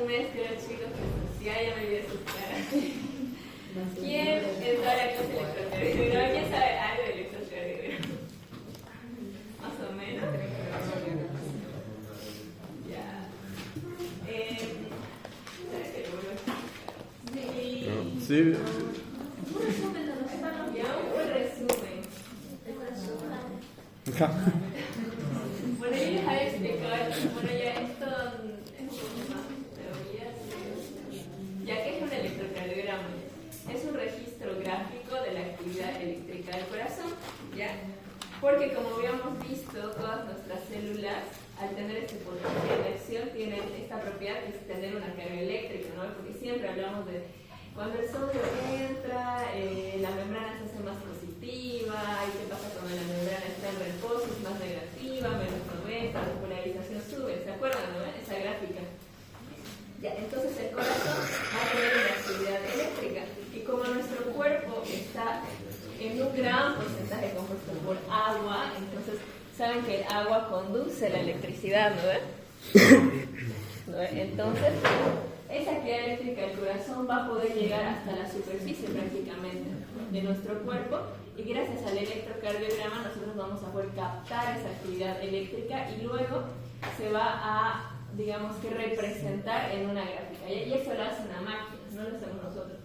mezcla, chicos, ya me olvidé sus caras. ¿Quién entró a la clase de electrocardiograma? ¿Quién sabe algo de electrocardiograma? Más o menos. Ya. Sí. Un resumen de los temas, ya, un resumen. Bueno, yo les había explicado, bueno, ya esto es un poco más teoría, ya que es un electrocardiograma. Es un registro gráfico de la actividad eléctrica del corazón, ¿ya? Porque como habíamos visto, todas nuestras células, al tener este potencial de acción, tienen esta propiedad que es tener una carga eléctrica, ¿no? Porque siempre hablamos de cuando el sodio entra, la membrana se hace más positiva, y qué pasa cuando la membrana está en reposo, es más negativa, menos 90, la polarización sube, ¿se acuerdan, no? Esa gráfica. Ya, entonces el corazón va a tener una actividad eléctrica, y como nuestro cuerpo está en un gran porcentaje compuesto por agua, entonces saben que el agua conduce la electricidad, ¿no? ¿No? Entonces, esa actividad eléctrica del corazón va a poder llegar hasta la superficie prácticamente de nuestro cuerpo, y gracias al electrocardiograma nosotros vamos a poder captar esa actividad eléctrica y luego se va a, digamos que, representar en una gráfica. Y eso lo hace una máquina, no lo hacemos nosotros.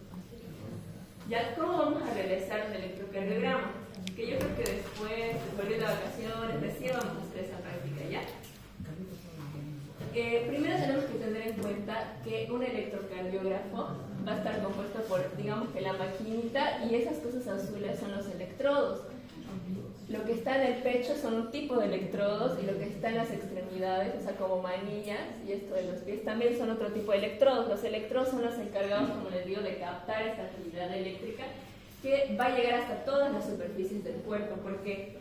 Ya, ¿cómo vamos a realizar un electrocardiograma? Que yo creo que después de vacaciones, recién vamos a hacer esa práctica, ¿ya? Primero tenemos que tener en cuenta que un electrocardiógrafo va a estar compuesto por, digamos que la maquinita, y esas cosas azules son los electrodos. Lo que está en el pecho son un tipo de electrodos, y lo que está en las extremidades, o sea, como manillas, y esto de los pies, también son otro tipo de electrodos. Los electrodos son los encargados, como les digo, de captar esta actividad eléctrica que va a llegar hasta todas las superficies del cuerpo, porque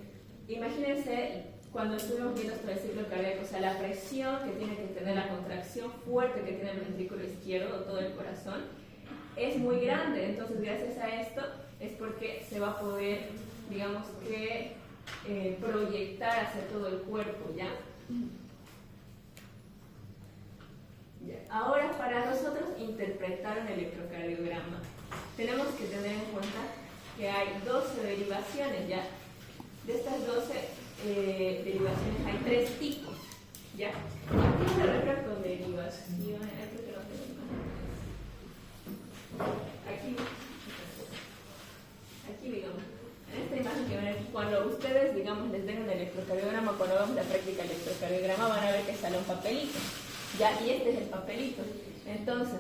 imagínense cuando estuvimos viendo esto del ciclo cardíaco, o sea, la presión que tiene que tener, la contracción fuerte que tiene el ventrículo izquierdo o todo el corazón, es muy grande. Entonces, gracias a esto es porque se va a poder, digamos que, proyectar hacia todo el cuerpo, ¿ya? Ahora, para nosotros interpretar un electrocardiograma, tenemos que tener en cuenta que hay 12 derivaciones, ¿ya? De estas 12 derivaciones hay 3 tipos, ¿ya? ¿Qué se refiere con derivación? Aquí, digamos, en esta imagen que ven aquí, cuando ustedes, digamos, les den un electrocardiograma, cuando hagamos la práctica del electrocardiograma, van a ver que sale un papelito, ¿ya? Y este es el papelito. Entonces,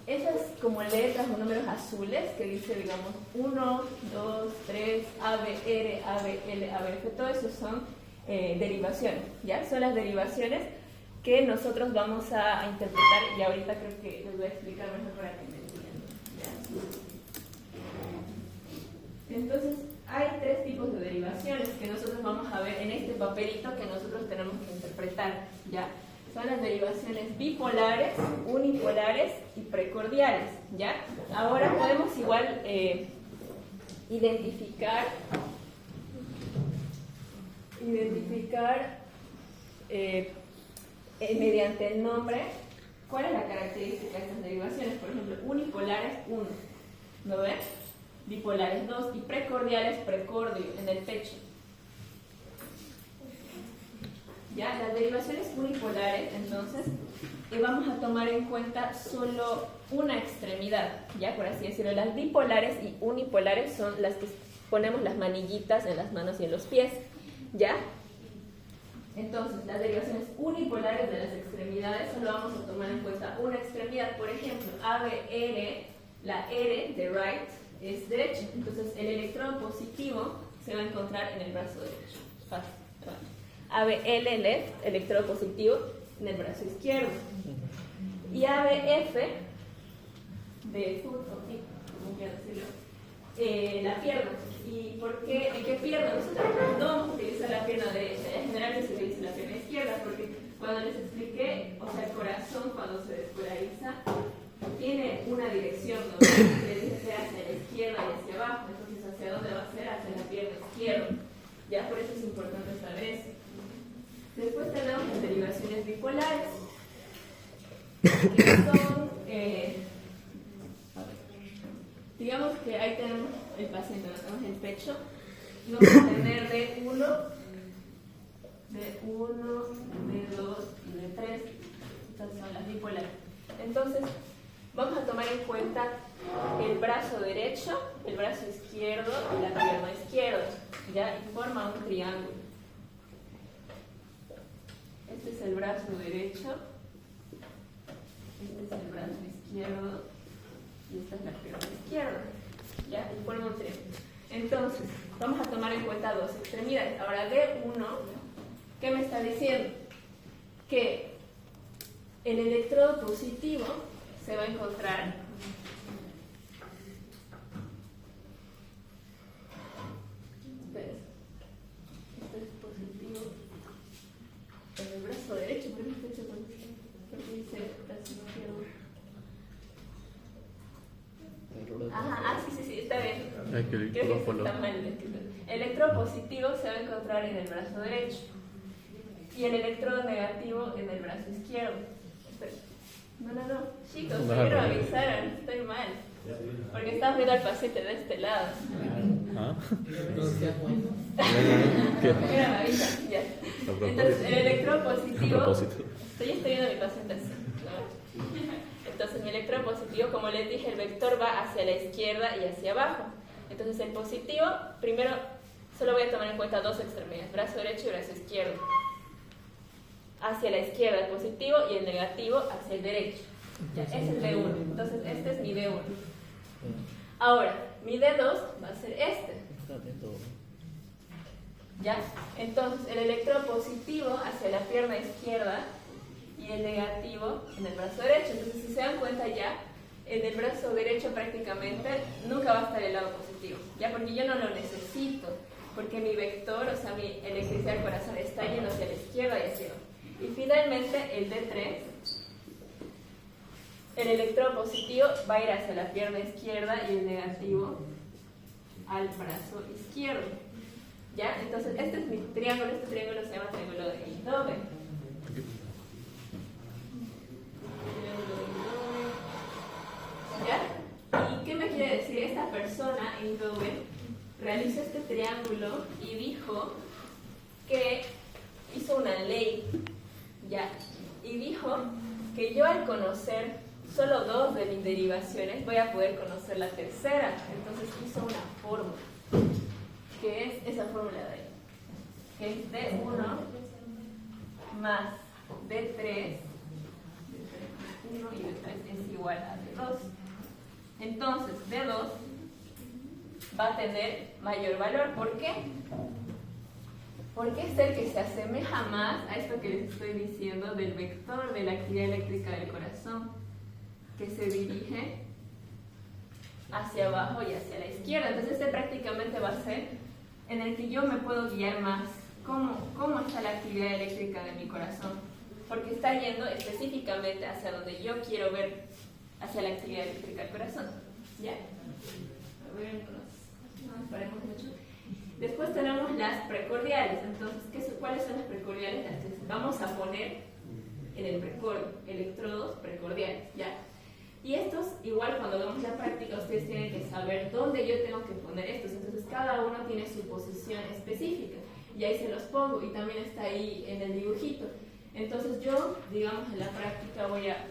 esas como letras o números azules que dice, digamos, 1, 2, 3, ABR, ABL, ABF, todo eso son derivaciones, ¿ya? Son las derivaciones que nosotros vamos a interpretar, y ahorita creo que les voy a explicar mejor para que me entiendan, ¿ya? Entonces, hay 3 tipos de derivaciones que nosotros vamos a ver en este papelito que nosotros tenemos que interpretar, ¿ya? Son las derivaciones bipolares, unipolares y precordiales, ¿ya? Ahora podemos igual identificar mediante el nombre cuál es la característica de estas derivaciones. Por ejemplo, unipolares 1, ¿no ven? Bipolares 2 y precordiales, precordio en el pecho. ¿Ya? Las derivaciones unipolares, entonces, vamos a tomar en cuenta solo una extremidad, ¿ya? Por así decirlo. Las bipolares y unipolares son las que ponemos las manillitas en las manos y en los pies, ¿ya? Entonces, las derivaciones unipolares de las extremidades solo vamos a tomar en cuenta una extremidad. Por ejemplo, ABR, la R de right es derecha, entonces el electrón positivo se va a encontrar en el brazo derecho. Fácil. ABL, left, electrodo positivo en el brazo izquierdo. Y ABF, de foot o hip, como quieran decirlo, la pierna. ¿Y por qué? ¿En qué pierna? Nosotros no vamos a utilizar la pierna derecha, en general se utiliza la pierna izquierda, porque cuando les expliqué, o sea, el corazón cuando se despolariza tiene una dirección, ¿no? Le dice hacia la izquierda y hacia abajo, entonces ¿hacia dónde va a ser? Hacia la pierna izquierda. Ya por eso es importante saber eso. Después tenemos las derivaciones bipolares. que son, digamos que ahí tenemos el paciente, lo tenemos en el pecho, y vamos a tener D1, D2 y D3, estas son las bipolares. Entonces, vamos a tomar en cuenta el brazo derecho, el brazo izquierdo y la pierna izquierda, ¿ya? Y forma un triángulo. Este es el brazo derecho, este es el brazo izquierdo y esta es la pierna izquierda, ¿ya? Y forma un triángulo. Entonces, vamos a tomar en cuenta dos extremidades. Ahora, D1, ¿qué me está diciendo? Que el electrodo positivo se va a encontrar este es positivo en el brazo derecho, ¿por qué está hecho con esto? Porque dice brazo izquierdo. Ajá, sí, está bien. Creo que está mal escrito. El electrodo positivo se va a encontrar en el brazo derecho y el electrodo negativo en el brazo izquierdo. No, chicos, primero avisaron, estoy mal. Porque estamos viendo al paciente de este lado. ¿Ah? Mira, me avisan, ya. Entonces, el electrodo positivo. Estoy viendo a mi paciente así, ¿no? Entonces, mi electrodo positivo, como les dije, el vector va hacia la izquierda y hacia abajo. Entonces, el positivo, primero, solo voy a tomar en cuenta dos extremidades, brazo derecho y brazo izquierdo. Hacia la izquierda el positivo y el negativo hacia el derecho. Ya, ese es el D1. Entonces, este es mi D1. Ahora, mi D2 va a ser este. ¿Ya? Entonces, el electrodo positivo hacia la pierna izquierda y el negativo en el brazo derecho. Entonces, si se dan cuenta ya, en el brazo derecho prácticamente nunca va a estar el lado positivo, ¿ya? Porque yo no lo necesito, porque mi vector, o sea, mi electricidad del corazón está yendo hacia la izquierda y hacia abajo. Y finalmente, el D3, el electrodo positivo va a ir hacia la pierna izquierda y el negativo al brazo izquierdo. ¿Ya? Entonces, este es mi triángulo, este triángulo se llama triángulo de Hidove. ¿Ya? ¿Y qué me quiere decir? Esta persona, Hidove, realizó este triángulo y dijo que hizo una ley. Ya, y dijo que yo al conocer solo dos de mis derivaciones voy a poder conocer la tercera. Entonces hizo una fórmula, que es esa fórmula de ahí, que es D1 más D3, D1 y D3 es igual a D2. Entonces D2 va a tener mayor valor. ¿Por qué? Porque es el que se asemeja más a esto que les estoy diciendo del vector de la actividad eléctrica del corazón, que se dirige hacia abajo y hacia la izquierda. Entonces este prácticamente va a ser en el que yo me puedo guiar más cómo está la actividad eléctrica de mi corazón, porque está yendo específicamente hacia donde yo quiero ver, hacia la actividad eléctrica del corazón. ¿Ya? A ver, no nos paremos mucho. Después tenemos las precordiales. Entonces, ¿cuáles son las precordiales? Las que vamos a poner en el precordio, electrodos precordiales, ¿ya? Y estos, igual cuando hagamos la práctica, ustedes tienen que saber dónde yo tengo que poner estos. Entonces, cada uno tiene su posición específica. Y ahí se los pongo, y también está ahí en el dibujito. Entonces, yo, digamos, en la práctica voy a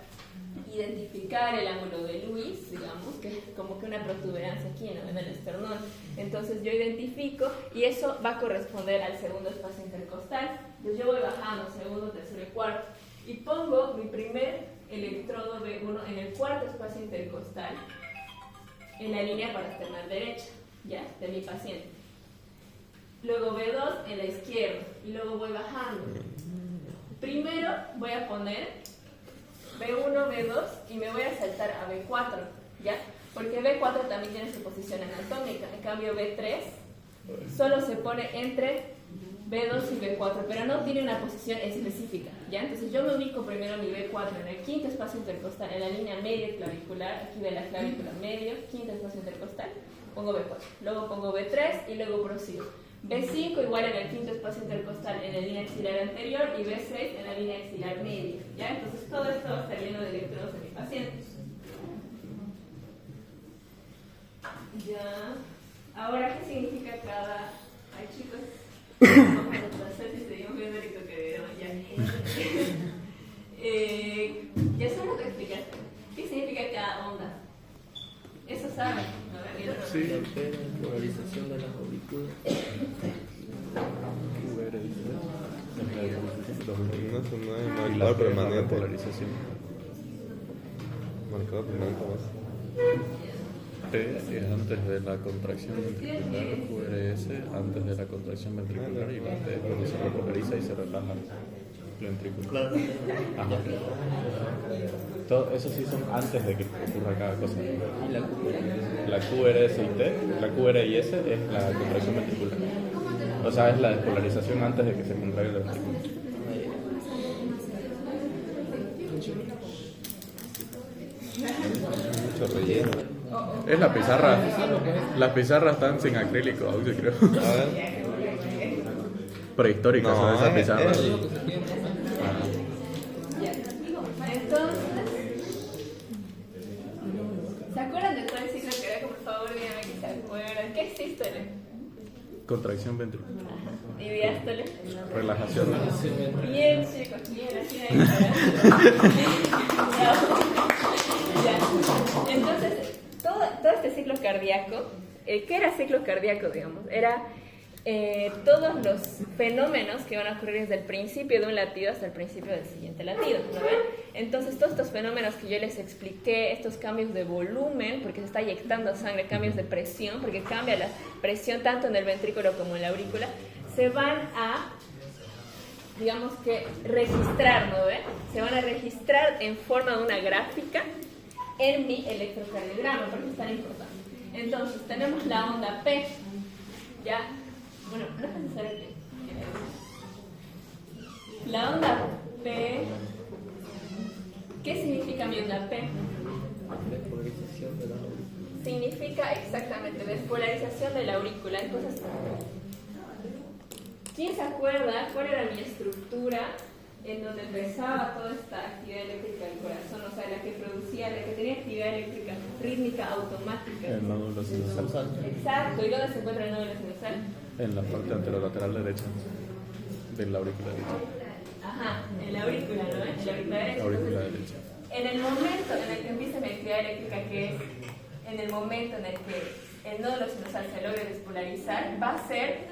identificar el ángulo de Lewis, digamos, que es como que una protuberancia aquí, ¿no?, en el esternón. Entonces yo identifico y eso va a corresponder al segundo espacio intercostal. Entonces yo voy bajando segundo, tercero y cuarto y pongo mi primer electrodo B1 en el cuarto espacio intercostal en la línea parasternal derecha, ¿ya?, de mi paciente. Luego B2 en la izquierda y luego voy bajando. Primero voy a poner B1, B2 y me voy a saltar a B4, ¿ya? Porque B4 también tiene su posición anatómica. En cambio B3 solo se pone entre B2 y B4, pero no tiene una posición específica, ¿ya? Entonces yo me ubico primero en mi B4 en el quinto espacio intercostal, en la línea media clavicular, aquí ve la clavícula medio, quinto espacio intercostal, pongo B4, luego pongo B3 y luego prosigo. B5 igual en el quinto espacio intercostal en la línea axilar anterior y B6 en la línea axilar media, ¿ya? Entonces todo esto esto va a estar lleno de electrodos en mi paciente. Ya. Ahora, ¿qué significa cada... Ay, chicos. Vamos a pasar si seguimos viendo electrocardiograma. Ya. Ya solo te explicaste. ¿Qué significa cada onda? Eso saben, ¿no? Sí, polarización de las aurículas. Marcador permanente. Polarización. Marcador permanente más. P es antes de la contracción ventricular, QRS antes de la contracción ventricular y T es cuando se repolariza y se relaja el ventrículo. Ajá. Todo, eso sí son antes de que ocurra cada cosa. Y la La QRS y T, la QR y S es la contracción ventricular. O sea, es la despolarización antes de que se contraiga el ventrículo. Mucho relleno. Es la pizarra. Las pizarras están sin acrílico, aún yo creo. A ver. Prehistóricas son esas pizarras. Ya. Entonces, ¿se acuerdan de todo el ciclo cardíaco? Por favor, díganme que se acuerdan. ¿Qué es sístole? Contracción ventricular. ¿Y diástole? Relajación. Bien, chicos, bien, así de ahí. Ya. Entonces, todo este ciclo cardíaco, ¿qué era ciclo cardíaco, digamos? Era todos los fenómenos que van a ocurrir desde el principio de un latido hasta el principio del siguiente latido, ¿no ven? Entonces, todos estos fenómenos que yo les expliqué, estos cambios de volumen, porque se está inyectando sangre, cambios de presión, porque cambia la presión tanto en el ventrículo como en la aurícula, se van a, digamos que, registrar, ¿no ven? Se van a registrar en forma de una gráfica en mi electrocardiograma, por eso es tan importante. Entonces, tenemos la onda P, ¿ya? Bueno, no es necesario que... La onda P... ¿Qué significa mi onda P? despolarización de las aurículas. Significa exactamente despolarización de la aurícula. Entonces, ¿quién se acuerda cuál era mi estructura en donde empezaba toda esta actividad eléctrica del corazón? O sea, la que producía, la que tenía actividad eléctrica rítmica automática. El nódulo sinusal. Exacto. ¿Y dónde se encuentra el nódulo sinusal? En la parte anterolateral derecha de la aurícula derecha. Ajá, en la aurícula, ¿no? En la aurícula derecha. Aurícula derecha. En el momento en el que empieza mi actividad eléctrica, que es en el momento en el que el nódulo sinusal se logre despolarizar, va a ser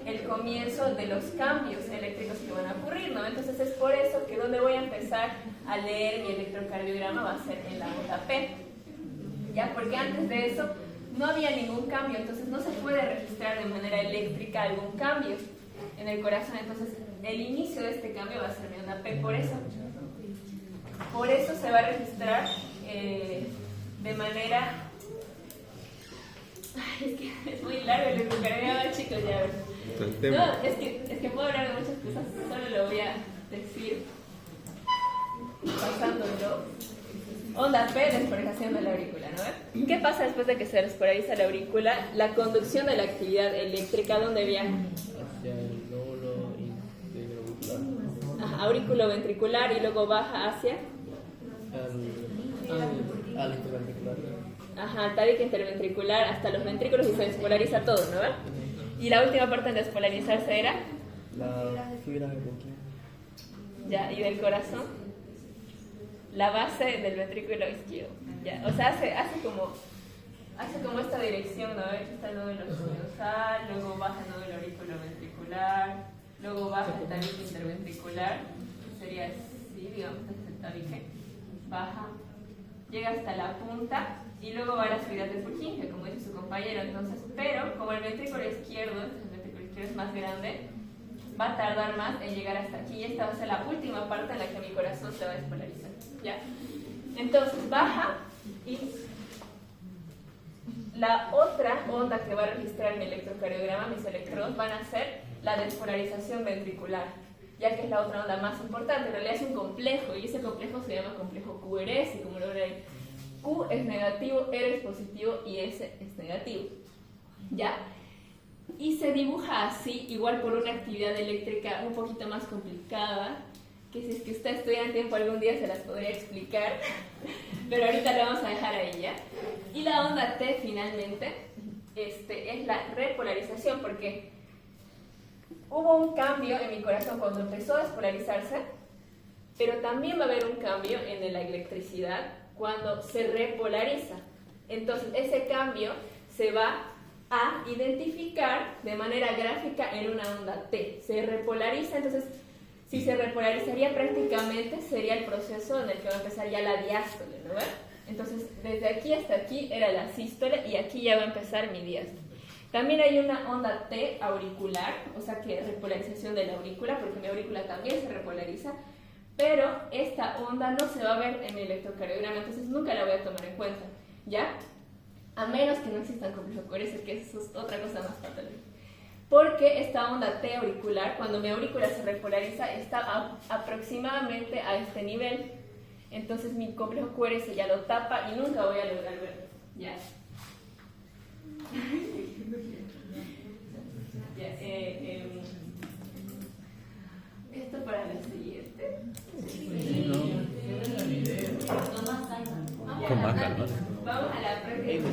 el comienzo de los cambios eléctricos que van a ocurrir, ¿no? Entonces es por eso que donde voy a empezar a leer mi electrocardiograma va a ser en la onda P, ¿ya? Porque antes de eso no había ningún cambio, entonces no se puede registrar de manera eléctrica algún cambio en el corazón. Entonces el inicio de este cambio va a ser mi onda P, por eso se va a registrar de manera... Ay, es que es muy largo el electrocardiograma, chicos, ya ven. No, es que puedo hablar de muchas cosas, solo lo voy a decir pasándolo. Onda P, despolarización de la aurícula, ¿no? ¿Qué pasa después de que se despolariza la aurícula? La conducción de la actividad eléctrica, ¿dónde viaja? Hacia el nódulo auricular. Auriculoventricular y luego baja hacia Al interventricular. ajá, al tabique interventricular hasta los ventrículos y se despolariza todo, ¿no? Y la última parte en despolarizarse era La fibra de Purkinje. ya, y del corazón, la base del ventrículo izquierdo, ya, o sea, hace como esta dirección, ¿no? Aquí está el nódulo sinusal, luego baja el nódulo auriculoventricular, luego baja el tabique interventricular, sería así, digamos, este es el tabique, baja, llega hasta la punta y luego va a la fibra de Purkinje, como dice su compañero. Entonces, pero como el ventrículo izquierdo es más grande, va a tardar más en llegar hasta aquí, y esta va a ser la última parte en la que mi corazón se va a despolarizar, ¿ya? Entonces baja, y la otra onda que va a registrar mi electrocardiograma, mis electrodos, van a ser la despolarización ventricular, ya que es la otra onda más importante. En realidad es un complejo, y ese complejo se llama complejo QRS, como lo ven ahí. Q es negativo, R es positivo y S es negativo, ¿ya? Y se dibuja así, igual por una actividad eléctrica un poquito más complicada, que si es que ustedes tuvieran tiempo algún día se las podría explicar, pero ahorita lo vamos a dejar ahí ya. Y la onda T finalmente es la repolarización, porque hubo un cambio en mi corazón cuando empezó a despolarizarse, pero también va a haber un cambio en la electricidad cuando se repolariza. Entonces ese cambio se va a identificar de manera gráfica en una onda T. Se repolariza, entonces si se repolarizaría prácticamente sería el proceso en el que va a empezar ya la diástole, ¿no ven? Entonces desde aquí hasta aquí era la sístole y aquí ya va a empezar mi diástole. También hay una onda T auricular, o sea que repolarización de la aurícula, porque mi aurícula también se repolariza, pero esta onda no se va a ver en mi electrocardiograma, entonces nunca la voy a tomar en cuenta, ¿ya? A menos que no existan complejos coreces, que eso es otra cosa más patológica. Porque esta onda T auricular, cuando mi aurícula se repolariza, está aproximadamente a este nivel. Entonces mi complejo QRS ya lo tapa y nunca voy a lograr verlo, ¿ya? Esto para la siguiente. Con más calma. Vamos a la práctica.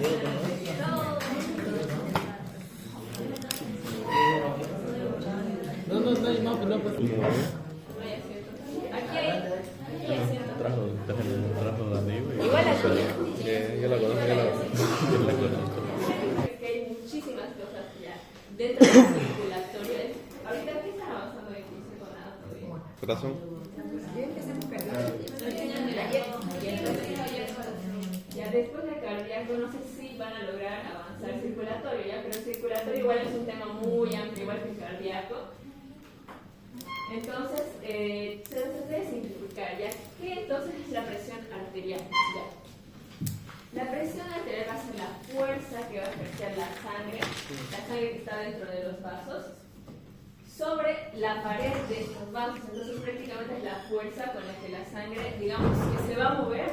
No, pues. Aquí hay asiento. Trajo de amigo. Igual aquí. Yo la conozco, yo la conozco. Que hay muchísimas cosas ya dentro del circulatorio. Ahorita aquí están avanzando de 15 con nada todavía. Corazón. Ya después del cardíaco no sé si van a lograr avanzar circulatorio, ya, pero el circulatorio igual es un tema muy amplio, igual que el cardíaco. Entonces, se nos debe simplificar, ¿ya? ¿Qué entonces es la presión arterial? Ya. La presión arterial va a ser la fuerza que va a ejercer la sangre que está dentro de los vasos, sobre la pared de estos vasos. Entonces prácticamente es la fuerza con la que la sangre, digamos, que se va a mover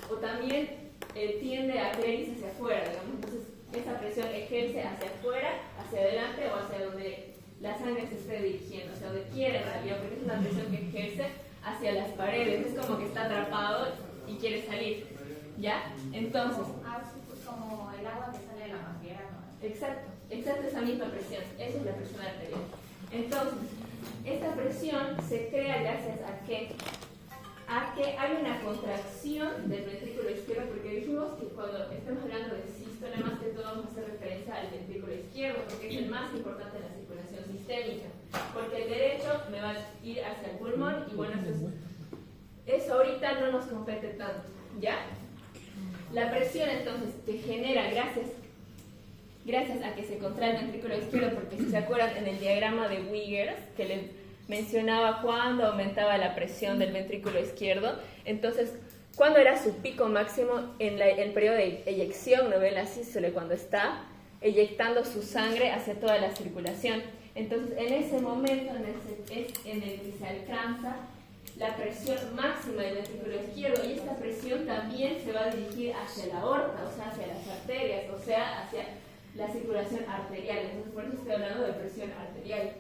o también tiende a querer irse hacia afuera, digamos. Entonces esa presión ejerce hacia afuera, hacia adelante o hacia donde la sangre se esté dirigiendo, hacia donde quiere en realidad, porque es una presión que ejerce hacia las paredes, es como que está atrapado y quiere salir, ¿ya? Entonces, Como el agua que sale de la manguera, ¿no? exacto, esa misma presión, esa es la presión arterial. Entonces, esta presión se crea gracias a que hay una contracción del ventrículo izquierdo, porque dijimos que cuando estamos hablando de sístole, más que todo vamos a hacer referencia al ventrículo izquierdo, porque es el más importante en la circulación sistémica, porque el derecho me va a ir hacia el pulmón y bueno, eso ahorita no nos compete tanto, ¿ya? La presión entonces que genera gracias a que se contrae el ventrículo izquierdo, porque si se acuerdan en el diagrama de Wiggers, que les mencionaba cuando aumentaba la presión del ventrículo izquierdo, entonces, ¿cuándo era su pico máximo en el periodo de eyección? ¿No ven la sístole? Cuando está eyectando su sangre hacia toda la circulación. Entonces, en ese momento es en el que se alcanza la presión máxima del ventrículo izquierdo, y esta presión también se va a dirigir hacia la aorta, o sea, hacia las arterias, o sea, hacia la circulación arterial. Entonces, por eso estoy hablando de presión arterial.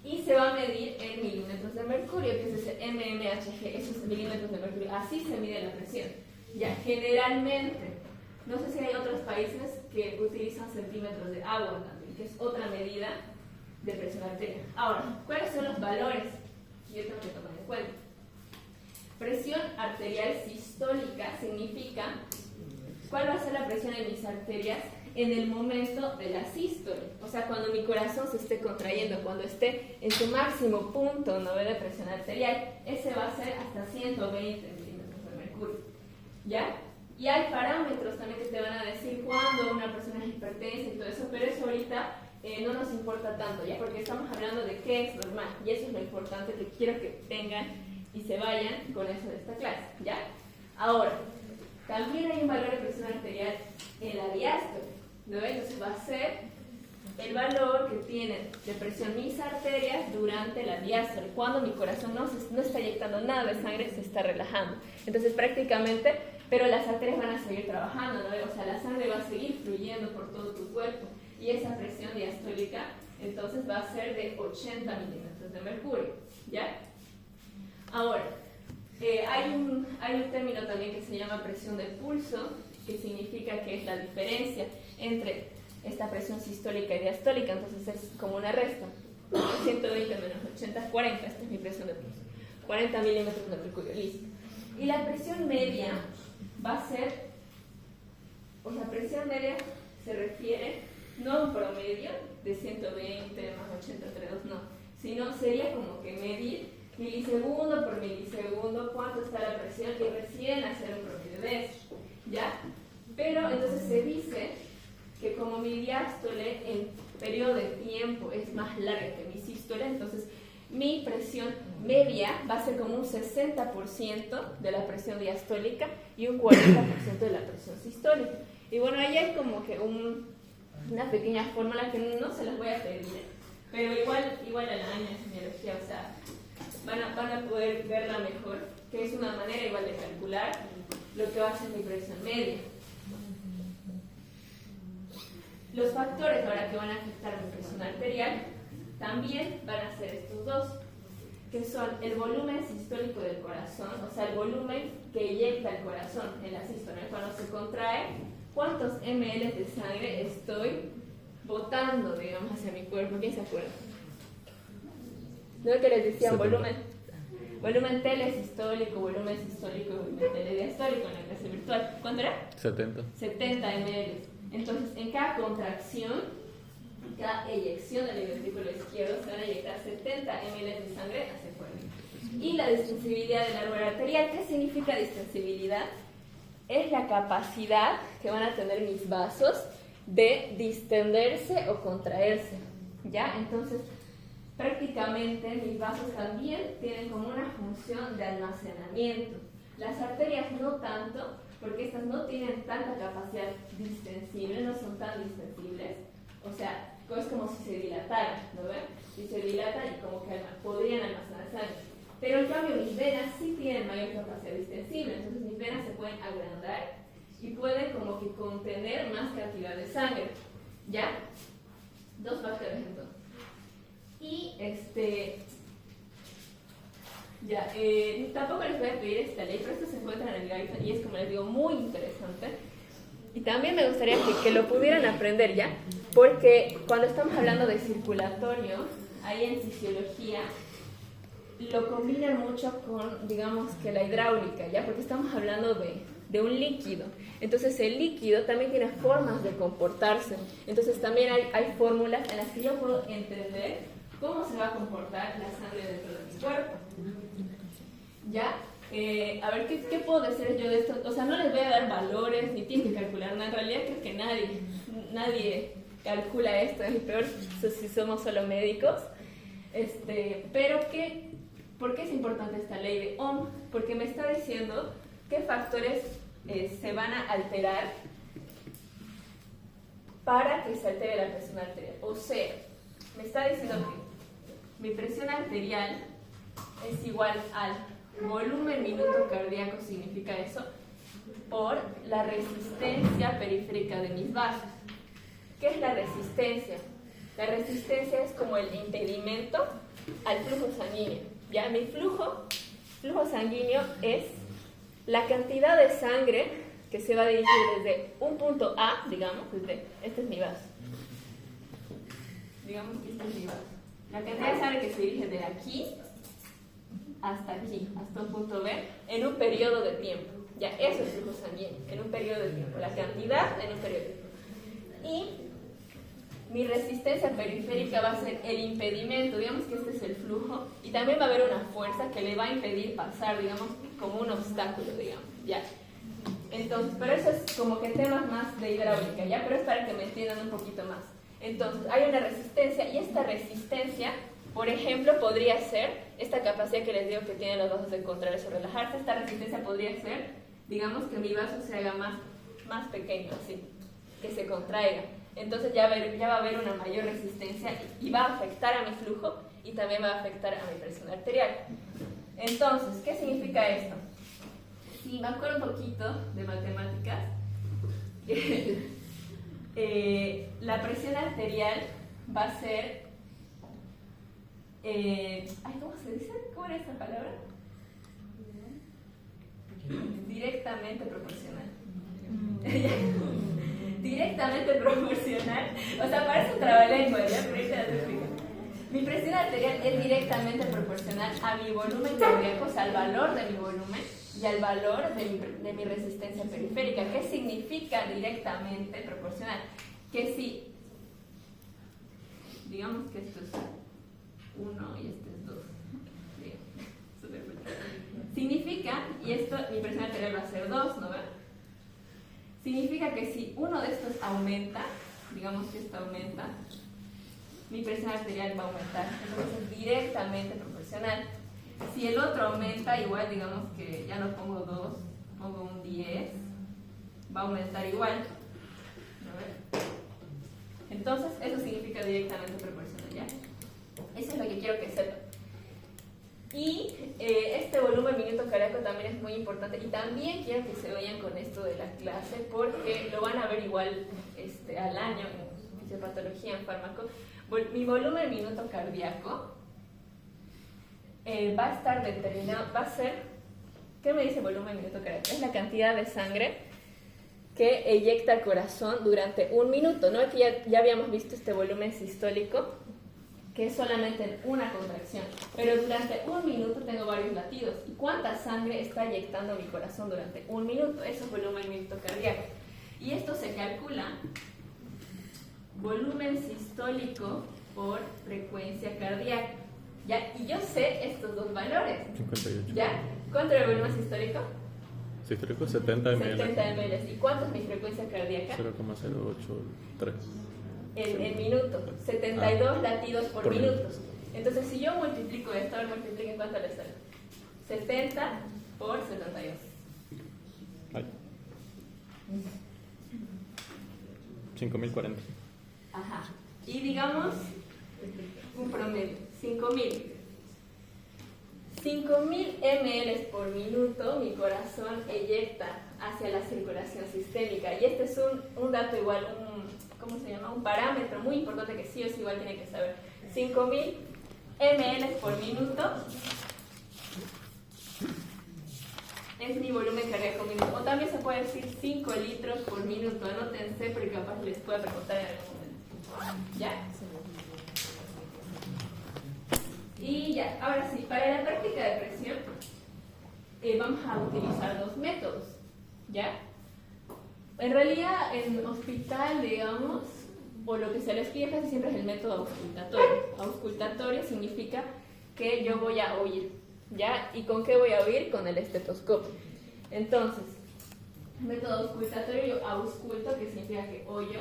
Y se va a medir en milímetros de mercurio, que es el mmHg, esos milímetros de mercurio. Así se mide la presión. Ya, generalmente, no sé si hay otros países que utilizan centímetros de agua también, que es otra medida de presión arterial. Ahora, ¿cuáles son los valores que yo tengo que tomar en cuenta? Presión arterial sistólica significa cuál va a ser la presión en mis arterias en el momento de la sístole, o sea, cuando mi corazón se esté contrayendo, cuando esté en su máximo punto, ¿no?, de presión arterial, ese va a ser hasta 120 milímetros de mercurio, ¿ya? Y hay parámetros también que te van a decir cuándo una persona es hipertensa y todo eso, pero eso ahorita no nos importa tanto, ¿ya? Porque estamos hablando de qué es normal, y eso es lo importante que quiero que tengan y se vayan con eso de esta clase, ¿ya? Ahora, también hay un valor de presión arterial en la diástole, ¿no? Entonces va a ser el valor que tienen de presión mis arterias durante la diástole, cuando mi corazón no está inyectando nada de sangre, se está relajando. Entonces prácticamente, pero las arterias van a seguir trabajando, ¿no? O sea, la sangre va a seguir fluyendo por todo tu cuerpo, y esa presión diastólica entonces va a ser de 80 milímetros de mercurio, ¿ya? Ahora, hay un término también que se llama presión de pulso, que significa que es la diferencia entre esta presión sistólica y diastólica, entonces es como una resta. 120 menos 80 es 40, esta es mi presión de pulso. 40 milímetros de mercurio, listo. Y la presión media va a ser, o sea, presión media se refiere no a un promedio de 120 más 80 entre 2, no, sino sería como que medir milisegundo por milisegundo cuánto está la presión y recién hacer un promedio de eso, ¿ya? Pero entonces se dice que como mi diástole en periodo de tiempo es más larga que mi sístole, entonces mi presión media va a ser como un 60% de la presión diastólica y un 40% de la presión sistólica. Y bueno, ahí hay como que una pequeña fórmula que no se las voy a pedir, pero igual a la año en semiología, o sea, van a poder verla mejor, que es una manera igual de calcular lo que va a ser mi presión media. Los factores ahora que van a afectar mi presión arterial también van a ser estos dos, que son el volumen sistólico del corazón, o sea, el volumen que eyecta el corazón en la sístole. Cuando se contrae, ¿cuántos ml de sangre estoy botando, digamos, hacia mi cuerpo? ¿Quién se acuerda? ¿No es que les decía volumen telesistólico, volumen sistólico y volumen telediastólico en la clase virtual? ¿Cuánto era? 70. 70 ml. Entonces, en cada contracción, cada eyección del ventrículo izquierdo se van a eyectar 70 ml de sangre hacia afuera. Y la distensibilidad del árbol arterial. ¿Qué significa distensibilidad? Es la capacidad que van a tener mis vasos de distenderse o contraerse, ¿ya? Entonces, prácticamente mis vasos también tienen como una función de almacenamiento. Las arterias no tanto, porque estas no tienen tanta capacidad distensible, no son tan distensibles. O sea, es como si se dilataran, ¿no ven? Si se dilatan y como que podrían almacenar sangre. Pero en cambio mis venas sí tienen mayor capacidad distensible, entonces mis venas se pueden agrandar y pueden como que contener más cantidad de sangre, ¿ya? Dos factores entonces. Y tampoco les voy a pedir esta ley, pero esto se encuentra en el guideline y es, como les digo, muy interesante. Y también me gustaría que lo pudieran aprender, ¿ya? Porque cuando estamos hablando de circulatorio, ahí en fisiología, lo combinan mucho con, digamos, que la hidráulica, ¿ya? Porque estamos hablando de un líquido. Entonces el líquido también tiene formas de comportarse. Entonces también hay fórmulas en las que yo puedo entender cómo se va a comportar la sangre dentro de mi cuerpo. ¿Ya? A ver, ¿qué puedo decir yo de esto? O sea, no les voy a dar valores, ni tienen que calcular nada. En realidad creo que nadie calcula esto, es peor si somos solo médicos. Pero ¿por qué es importante esta ley de Ohm? Porque me está diciendo qué factores se van a alterar para que se altere la presión arterial. O sea, me está diciendo que mi presión arterial es igual al volumen minuto cardíaco, significa eso, por la resistencia periférica de mis vasos. ¿Qué es la resistencia? La resistencia es como el impedimento al flujo sanguíneo. Ya, mi flujo sanguíneo es la cantidad de sangre que se va a dirigir desde un punto A, digamos, este es mi vaso. Digamos que este es mi vaso. La cantidad de sangre que se dirige de aquí, hasta un punto B, en un periodo de tiempo. Ya, eso es flujo sanguíneo, en un periodo de tiempo. La cantidad en un periodo de tiempo. Y mi resistencia periférica va a ser el impedimento, digamos que este es el flujo, y también va a haber una fuerza que le va a impedir pasar, digamos, como un obstáculo, digamos, ya. Entonces, pero eso es como que temas más de hidráulica, ya, pero es para que me entiendan un poquito más. Entonces, hay una resistencia, y esta resistencia, por ejemplo, podría ser esta capacidad que les digo que tienen los vasos de contraerse o relajarse. Esta resistencia podría ser, digamos, que mi vaso se haga más pequeño, así, que se contraiga. Entonces ya va a haber una mayor resistencia y va a afectar a mi flujo y también va a afectar a mi presión arterial. Entonces, ¿qué significa esto? Si me acuerdo un poquito de matemáticas, la presión arterial va a ser... ¿cómo se dice? ¿Cómo era esa palabra? directamente proporcional. Directamente proporcional. O sea, parece un trabalengua, ¿ya? Pero ahorita te explico. Mi presión arterial es directamente proporcional a mi volumen cardíaco, o sea, al valor de mi volumen y al valor de mi resistencia periférica. ¿Qué significa directamente proporcional? Que si, digamos que esto es 1 y este es 2. Significa, y esto, mi presión arterial va a ser 2, ¿no ven? Significa que si uno de estos aumenta, digamos que esto aumenta, mi presión arterial va a aumentar. Entonces es directamente proporcional. Si el otro aumenta, igual digamos que ya no pongo 2, pongo un 10, va a aumentar igual. ¿No ven? Entonces eso significa directamente proporcional, ¿ya? Eso es lo que quiero que sepan. Y este volumen minuto cardíaco también es muy importante y también quiero que se vayan con esto de la clase porque lo van a ver igual al año en fisiopatología, en fármaco. Mi volumen minuto cardíaco va a estar determinado, va a ser, ¿qué me dice volumen minuto cardíaco? Es la cantidad de sangre que eyecta el corazón durante un minuto, ¿no? Aquí ya habíamos visto este volumen sistólico, que es solamente una contracción, pero durante un minuto tengo varios latidos. ¿Y cuánta sangre está eyectando mi corazón durante un minuto? Eso es volumen minuto cardíaco. Y esto se calcula volumen sistólico por frecuencia cardíaca. ¿Ya? Y yo sé estos dos valores. 58. ¿Ya? ¿Cuánto era el volumen sistólico? Sistólico 70 ml. 70 ml. ¿Y cuánto es mi frecuencia cardíaca? 0,083. En minuto, 72 latidos por minuto. Entonces, si yo multiplico esto, a ver, multipliquen cuánto le sale. 70 por 72. Ay. 5040. Ajá. Y digamos, un promedio, 5000. 5000 ml por minuto mi corazón eyecta hacia la circulación sistémica. Y este es un dato igual, ¿cómo se llama? Un parámetro muy importante que sí o sí igual tiene que saber. 5000 ml por minuto es mi volumen cardíaco minuto. O también se puede decir 5 litros por minuto. Anótense porque capaz les pueda preguntar en algún momento. ¿Ya? Y ya, ahora sí, para la práctica de presión vamos a utilizar dos métodos. ¿Ya? En realidad, en hospital, digamos, o lo que se les pide casi siempre es el método auscultatorio. Auscultatorio significa que yo voy a oír, ¿ya? ¿Y con qué voy a oír? Con el estetoscopio. Entonces, método auscultatorio, yo ausculto, que significa que oyo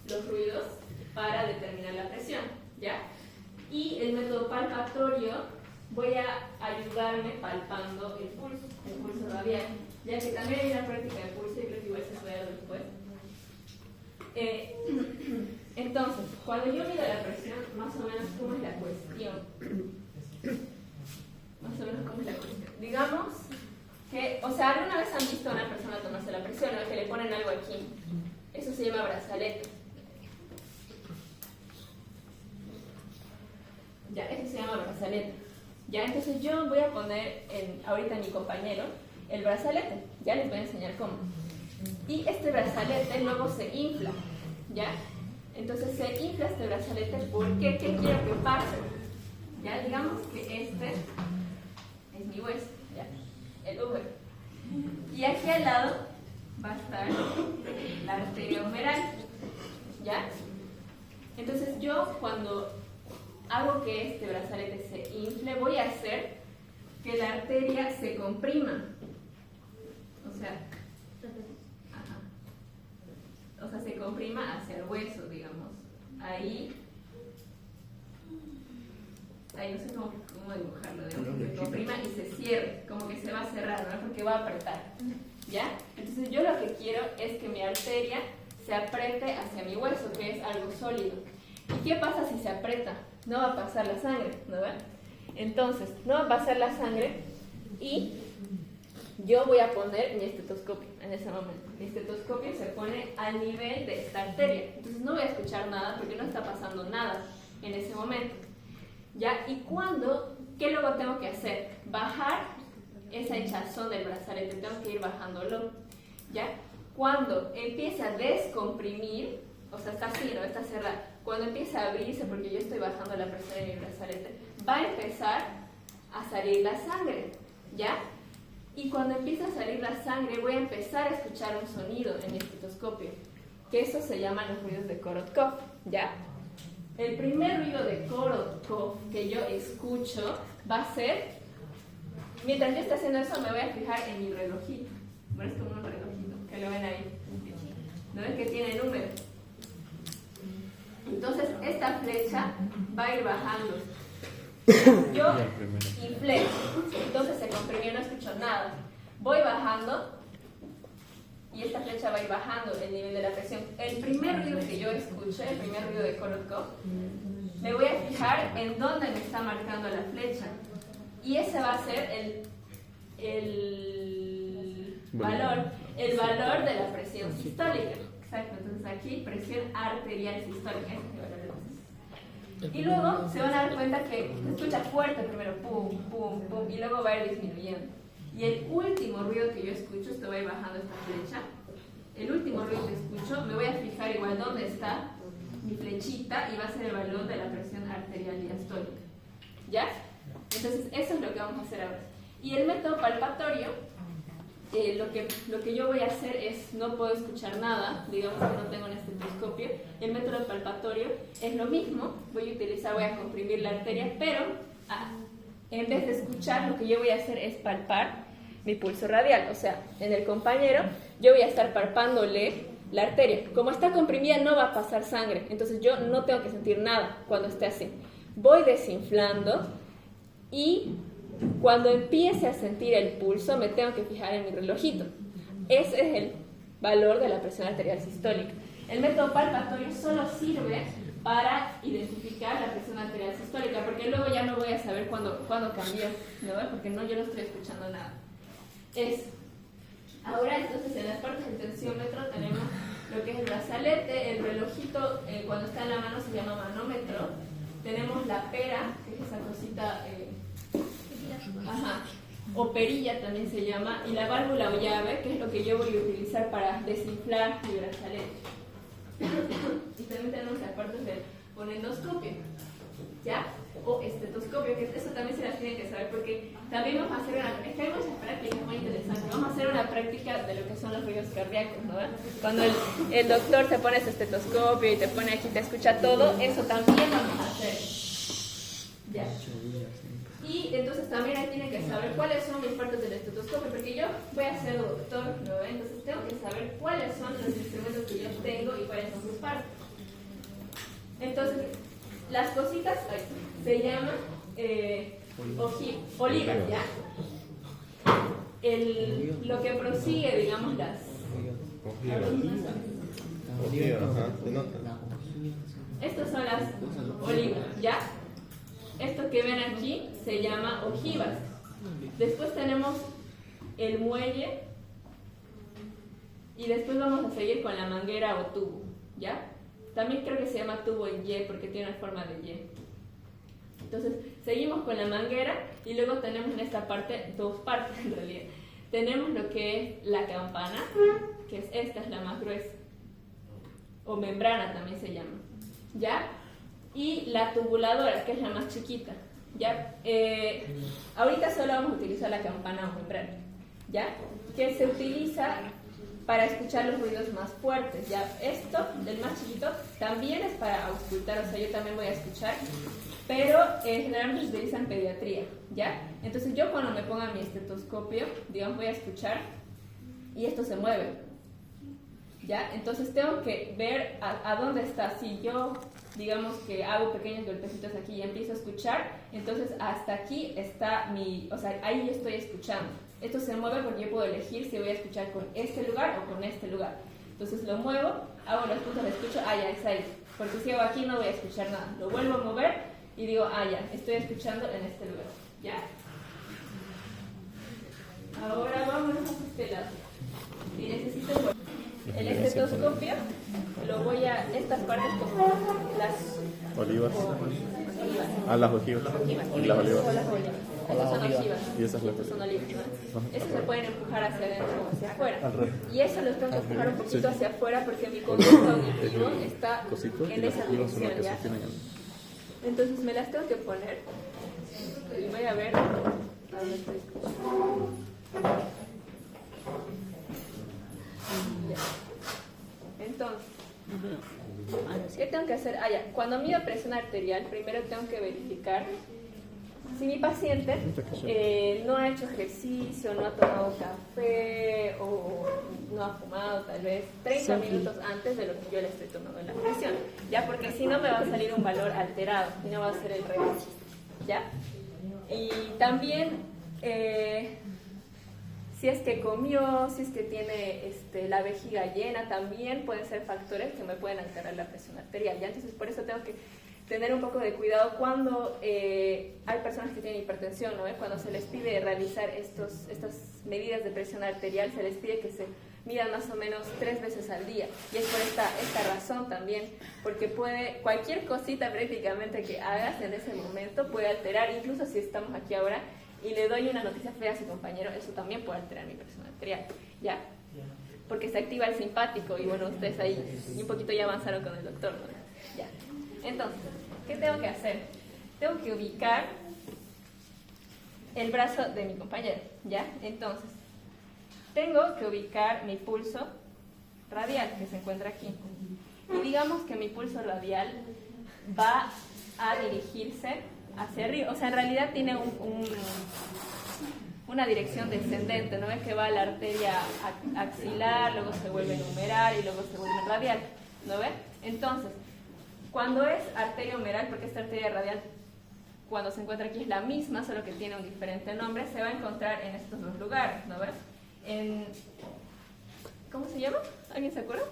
los ruidos para determinar la presión, ¿ya? Y el método palpatorio, voy a ayudarme palpando el pulso radial, ya que también hay una práctica de pulso y creo que igual se puede ver después. Entonces, cuando yo mido la presión, más o menos cómo es la cuestión. Más o menos cómo es la cuestión. Digamos que, o sea, ¿alguna vez han visto a una persona tomarse la presión, ¿no? Que le ponen algo aquí? Eso se llama brazalete. Ya, eso se llama brazalete. Ya, entonces yo voy a poner ahorita a mi compañero el brazalete. Ya les voy a enseñar cómo. Y este brazalete luego se infla. ¿Ya? Entonces se infla este brazalete porque ¿qué quiero que pase? Ya, digamos que este es mi hueso. ¿Ya? El úmero. Y aquí al lado va a estar la arteria humeral. ¿Ya? Entonces yo cuando hago que este brazalete se infle, voy a hacer que la arteria se comprima. O sea, se comprima hacia el hueso, digamos. Ahí no sé cómo dibujarlo, digamos, que se comprima y se cierre, como que se va a cerrar, ¿no? Porque va a apretar. ¿Ya? Entonces yo lo que quiero es que mi arteria se apriete hacia mi hueso, que es algo sólido. ¿Y qué pasa si se aprieta? No va a pasar la sangre, ¿no ven? Entonces, no va a pasar la sangre y yo voy a poner mi estetoscopio en ese momento. Mi estetoscopio se pone al nivel de esta arteria. Entonces no voy a escuchar nada porque no está pasando nada en ese momento. ¿Ya? ¿Y cuándo? ¿Qué luego tengo que hacer? Bajar esa hinchazón del brazalete, tengo que ir bajándolo, ¿ya? Cuando empieza a descomprimir, o sea, está así, ¿no? Está cerrada. Cuando empieza a abrirse, porque yo estoy bajando la presión de mi brazalete, va a empezar a salir la sangre, ¿ya? Y cuando empieza a salir la sangre, voy a empezar a escuchar un sonido en mi estetoscopio, que eso se llaman los ruidos de Korotkov, ¿ya? El primer ruido de Korotkov que yo escucho va a ser, mientras yo esté haciendo eso, me voy a fijar en mi relojito. Bueno, es como un relojito, que lo ven ahí. ¿No ven que tiene número? Entonces, esta flecha va a ir bajando. Yo inflé, entonces se comprimió, no escucho nada. Voy bajando y esta flecha va a ir bajando el nivel de la presión. El primer ruido que yo escuché, el primer ruido de Korotkov, me voy a fijar en dónde me está marcando la flecha. Y ese va a ser el valor de la presión sistólica. Exacto, entonces aquí presión arterial sistólica. Ese es el valor de la presión. Y luego se van a dar cuenta que se escucha fuerte primero, pum, pum, pum, y luego va a ir disminuyendo. Y el último ruido que yo escucho, esto va a ir bajando esta flecha, el último ruido que escucho, me voy a fijar igual dónde está mi flechita y va a ser el valor de la presión arterial diastólica. ¿Ya? Entonces eso es lo que vamos a hacer ahora. Y el método palpatorio, lo que yo voy a hacer es, no puedo escuchar nada, digamos que no tengo un estetoscopio. El método palpatorio es lo mismo, voy a comprimir la arteria, pero en vez de escuchar, lo que yo voy a hacer es palpar mi pulso radial. O sea, en el compañero yo voy a estar palpándole la arteria. Como está comprimida no va a pasar sangre, entonces yo no tengo que sentir nada cuando esté así. Voy desinflando y cuando empiece a sentir el pulso me tengo que fijar en mi relojito. Ese es el valor de la presión arterial sistólica. El método palpatorio solo sirve para identificar la presión arterial sistólica, porque luego ya no voy a saber cuándo cambió, ¿no? Porque yo no estoy escuchando nada. Ahora entonces en las partes del tensiómetro tenemos lo que es el brazalete, el relojito, cuando está en la mano se llama manómetro, tenemos la pera, que es esa cosita, o perilla también se llama, y la válvula o llave, que es lo que yo voy a utilizar para desinflar mi brazalete. Y también tenemos las partes del fonendoscopio, ¿ya? O estetoscopio, que eso también se las tienen que saber, porque también vamos a hacer es que hay muchas prácticas muy interesantes. Vamos a hacer una práctica de lo que son los ruidos cardíacos, ¿no? Cuando el doctor te pone su estetoscopio y te pone aquí, te escucha todo, eso también vamos a hacer, ¿ya? Y entonces también ahí tienen que saber cuáles son mis partes del estetoscopio, porque yo voy a ser doctor, ¿no? Entonces tengo que saber cuáles son los instrumentos que yo tengo y cuáles son sus partes. Entonces, las cositas se llaman olivas, ¿ya? Lo que prosigue, digamos, las estas son las olivas, ¿ya? Esto que ven aquí se llama ojivas. Después tenemos el muelle y después vamos a seguir con la manguera o tubo, ¿ya? También creo que se llama tubo en Y porque tiene una forma de Y. Entonces, seguimos con la manguera y luego tenemos en esta parte, dos partes en realidad. Tenemos lo que es la campana, que esta es la más gruesa, o membrana también se llama, ¿ya? Y la tubuladora, que es la más chiquita, ¿ya? Ahorita solo vamos a utilizar la campana o membrana, ¿ya? Que se utiliza para escuchar los ruidos más fuertes, ¿ya? Esto, del más chiquito, también es para auscultar, o sea, yo también voy a escuchar, pero generalmente se utiliza en pediatría, ¿ya? Entonces yo cuando me ponga mi estetoscopio, digamos, voy a escuchar y esto se mueve, ¿ya? Entonces tengo que ver a dónde está. Si yo, digamos que hago pequeños golpecitos aquí y empiezo a escuchar, entonces hasta aquí está o sea, ahí yo estoy escuchando. Esto se mueve porque yo puedo elegir si voy a escuchar con este lugar o con este lugar. Entonces lo muevo, hago los puntos de escucho, ya es ahí. Porque si hago aquí no voy a escuchar nada. Lo vuelvo a mover y digo, ya, estoy escuchando en este lugar, ¿ya? Ahora vámonos a este lado. Y necesito el estetoscopio, lo voy a, estas partes como las olivas. olivas. Las ojivas. Las olivas. Y las olivas. O las olivas. Estos son ojivas. ojivas. Y esa es la Estos son teoría. olivas. Ajá. Esos se pueden empujar hacia adentro o hacia afuera. Al revés. Y eso los tengo que empujar un poquito Sí. hacia afuera porque mi conducto auditivo está Cosito, y en las esa ojivas son las dirección, que ¿ya? sostienen el... Entonces me las tengo que poner y voy a ver a dónde estoy escuchando. Ya. Entonces, ¿qué tengo que hacer? Ya. Cuando mido presión arterial, primero tengo que verificar si mi paciente no ha hecho ejercicio, no ha tomado café o no ha fumado tal vez 30 minutos antes de lo que yo le estoy tomando en la presión, ¿ya? Porque si no me va a salir un valor alterado y no va a ser el revés, ¿ya? Y también si es que comió, si es que tiene la vejiga llena, también pueden ser factores que me pueden alterar la presión arterial, ¿ya? Entonces por eso tengo que tener un poco de cuidado cuando hay personas que tienen hipertensión, ¿no? Cuando se les pide realizar estas medidas de presión arterial, se les pide que se midan más o menos 3 veces al día. Y es por esta razón también, porque cualquier cosita prácticamente que hagas en ese momento puede alterar, incluso si estamos aquí ahora y le doy una noticia fea a su compañero, eso también puede alterar mi presión arterial, ¿ya? Porque se activa el simpático y bueno, ustedes ahí y un poquito ya avanzaron con el doctor, ¿no? Ya. Entonces, ¿qué tengo que hacer? Tengo que ubicar el brazo de mi compañero, ¿ya? Entonces, tengo que ubicar mi pulso radial, que se encuentra aquí. Y digamos que mi pulso radial va a dirigirse hacia arriba. O sea, en realidad tiene una dirección descendente, ¿no? Es que va a la arteria axilar, luego se vuelve numeral y luego se vuelve radial, ¿no ves? Entonces, cuando es arteria humeral, porque esta arteria radial, cuando se encuentra aquí es la misma, solo que tiene un diferente nombre, se va a encontrar en estos dos lugares, ¿no ves? ¿Cómo se llama? ¿Alguien se acuerda?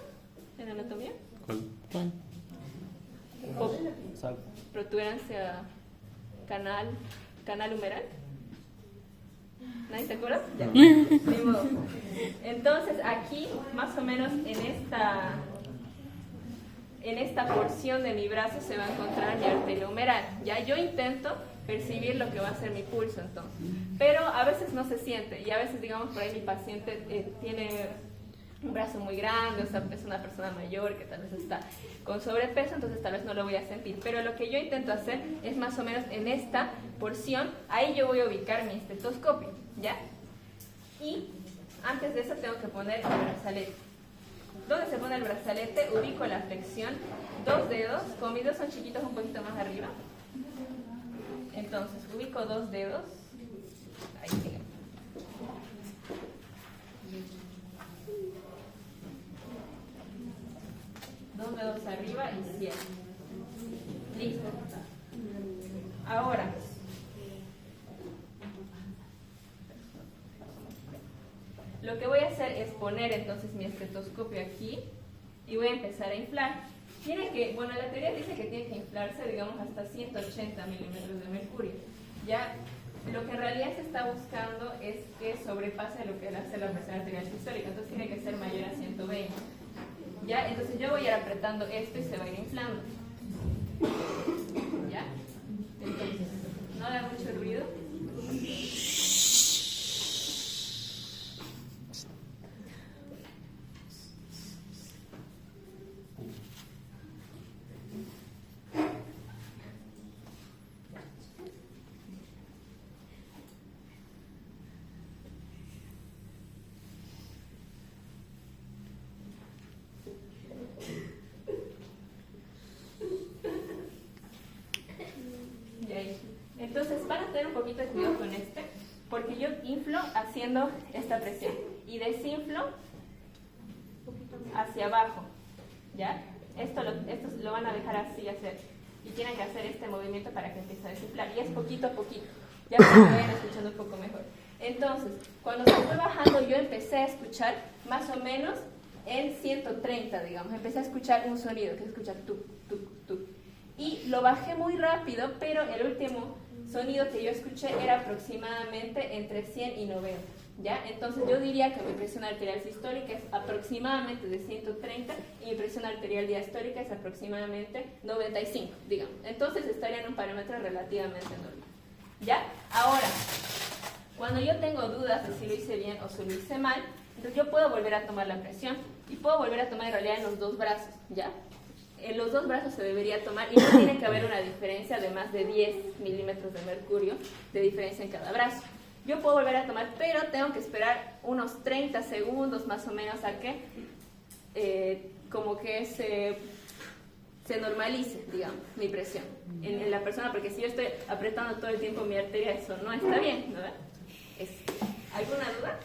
¿En anatomía? ¿Cuál? Protuberancia canal humeral. ¿Nadie se acuerda? Ya. Ni modo. Entonces aquí, más o menos en esta porción de mi brazo se va a encontrar mi arteria humeral. Ya yo intento percibir lo que va a ser mi pulso entonces, pero a veces no se siente y a veces, digamos, por ahí mi paciente tiene un brazo muy grande, o sea, es una persona mayor que tal vez está con sobrepeso, entonces tal vez no lo voy a sentir, pero lo que yo intento hacer es más o menos en esta porción, ahí yo voy a ubicar mi estetoscopio, ¿ya? Y antes de eso tengo que poner el brazalete. ¿Dónde se pone el brazalete? Ubico la flexión, 2 dedos, como mis dedos son chiquitos un poquito más arriba, entonces ubico 2 dedos, ahí digamos. Dos dedos arriba y cierro. Listo. Ahora, lo que voy a hacer es poner entonces mi estetoscopio aquí y voy a empezar a inflar. Bueno, la teoría dice que tiene que inflarse, digamos, hasta 180 milímetros de mercurio. Ya, lo que en realidad se está buscando es que sobrepase lo que hace la presión arterial sistólica, entonces tiene que ser mayor a 120. ¿Ya? Entonces yo voy a ir apretando esto y se va a ir inflando. ¿Ya? Entonces, no haga mucho ruido. Entonces van a tener un poquito de cuidado con porque yo inflo haciendo esta presión y desinflo hacia abajo, ¿ya? Esto lo van a dejar así hacer y tienen que hacer este movimiento para que empiece a desinflar y es poquito a poquito, ya para que vayan escuchando un poco mejor. Entonces, cuando se fue bajando yo empecé a escuchar más o menos en 130, digamos, empecé a escuchar un sonido que se escucha tuc, tuc, tuc. Y lo bajé muy rápido, pero el último sonido que yo escuché era aproximadamente entre 100 y 90, ¿ya? Entonces yo diría que mi presión arterial sistólica es aproximadamente de 130 y mi presión arterial diastólica es aproximadamente 95, digamos. Entonces estaría en un parámetro relativamente normal, ¿Ya? Ahora, cuando yo tengo dudas de si lo hice bien o si lo hice mal, entonces yo puedo volver a tomar la presión y puedo volver a tomar en realidad en los dos brazos, ¿ya? En los dos brazos se debería tomar y no tiene que haber una diferencia de más de 10 milímetros de mercurio de diferencia en cada brazo. Yo puedo volver a tomar, pero tengo que esperar unos 30 segundos más o menos a que como que se normalice, digamos, mi presión en la persona, porque si yo estoy apretando todo el tiempo mi arteria, eso no está bien, ¿verdad? ¿Alguna duda?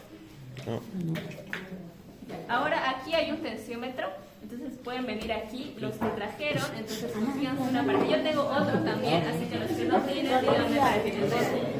No. Ahora aquí hay un tensiómetro, entonces pueden venir aquí, los que trajeron, entonces consíganse una parte. Yo tengo otro también, así que los que no tienen, díganme para que les den.